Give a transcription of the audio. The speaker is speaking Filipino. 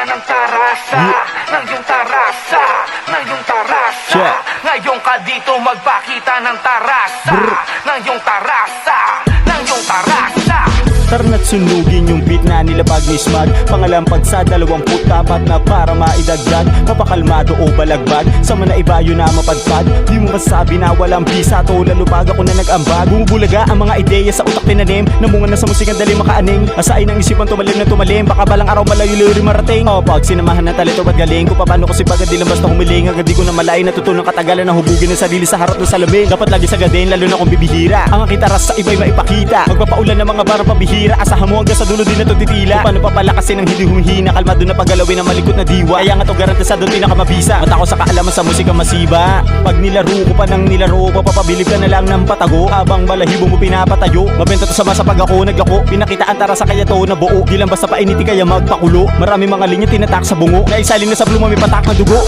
ng tarasa, ng iyong tarasa, ng iyong tarasa. Ngayon ka dito magpakita ng tarasa, ng iyong tarasa, ng iyong tarasa. Tara na't sunugin yung beat na nilabag ni Smag. Pangalampag sa 24 na para maidagdag. Mapakalmado o balagbag, sama na ibayo na mapadpad. Di mo masasabi na walang bisa to, lalupag ako na nag-ambag. Bumubulaga ang mga ideya sa utak tinanim, namunga na sa musikang dali makaaning. Asain ang isipan tumalim na tumalim, baka balang araw malayo-layo marating. O pag sinamahan ng talento ba't galing, kung paano ko si pagad di lang basta humiling. Agad di ko na malain, natutunan katagalan na hubugin ng sarili sa harap ng salamin. Dapat lagi sagadin, lalo na kung bibihira. Ang kitaras sa iba'y maipakita, magpapaulan ng mga barang pabihira. Asahan mo hanggang sa dulo din na to titila. Kung paano papalakasin ang hindi humihina, kalmado na paggalawin ng malikot na diwa. Kaya nga to garantisado pinakamabisa, at ako sa kaalaman sa musika masiba. Pag nilaro ko pa ng nilaro, papapabilib ka na lang ng patago, habang balahibo mo pinapatayo. Mabenta to sama sa pag ako naglako, pinakitaan tara sa kaya to na buo. Di lang basta painiti kaya magpakulo, marami mga linya tinatak sa bungo, naisalin na sa pluma may patak na dugo.